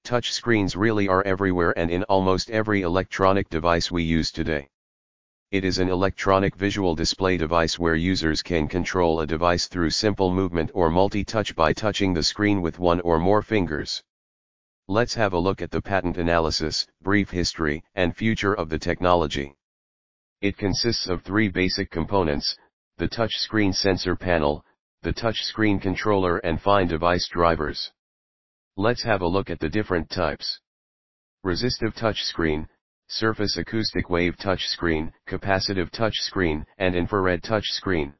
Touch screens really are everywhere and in almost every electronic device we use today. It is an electronic visual display device where users can control a device through simple movement or multi-touch by touching the screen with one or more fingers. Let's have a look at the patent analysis, brief history, and future of the technology. It consists of three basic components: the touch screen sensor panel, the touch screen controller, and fine device drivers. Let's have a look at the different types. Resistive touchscreen, surface acoustic wave touchscreen, capacitive touchscreen, and infrared touchscreen.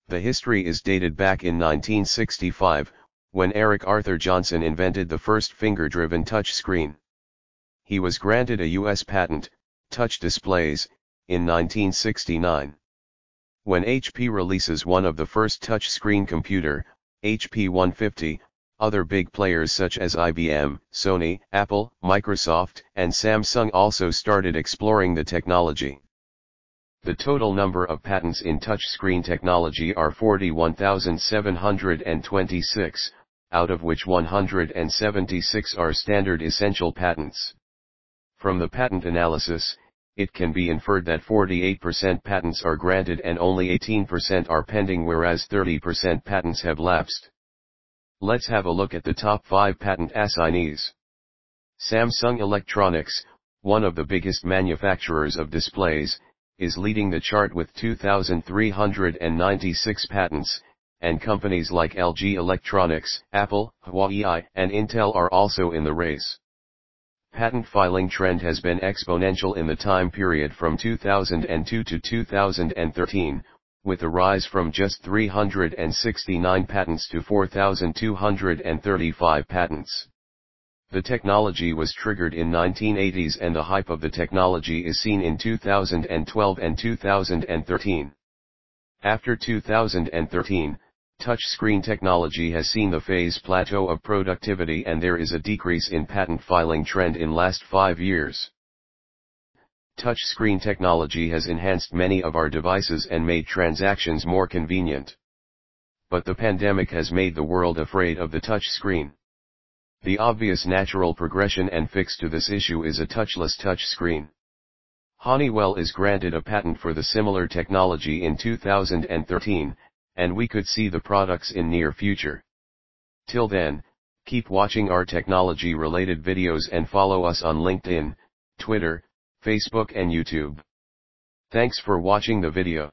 The history is dated back in 1965, when Eric Arthur Johnson invented the first finger-driven touchscreen. He was granted a U.S. patent, touch displays, in 1969. When HP releases one of the first touchscreen computer, HP 150, other big players such as IBM, Sony, Apple, Microsoft, and Samsung also started exploring the technology. The total number of patents in touchscreen technology are 41,726, out of which 176 are standard essential patents. From the patent analysis, it can be inferred that 48% patents are granted and only 18% are pending, whereas 30% patents have lapsed. Let's have a look at the top 5 patent assignees. Samsung Electronics, one of the biggest manufacturers of displays, is leading the chart with 2,396 patents, and companies like LG Electronics, Apple, Huawei, and Intel are also in the race. Patent filing trend has been exponential in the time period from 2002 to 2013, with a rise from just 369 patents to 4,235 patents. The technology was triggered in 1980s and the hype of the technology is seen in 2012 and 2013. After 2013, touchscreen technology has seen the phase plateau of productivity and there is a decrease in patent filing trend in last 5 years. Touchscreen technology has enhanced many of our devices and made transactions more convenient. But the pandemic has made the world afraid of the touchscreen. The obvious natural progression and fix to this issue is a touchless touchscreen. Honeywell is granted a patent for the similar technology in 2013, and we could see the products in near future. Till then, keep watching our technology-related videos and follow us on LinkedIn, Twitter, Facebook and YouTube. Thanks for watching the video.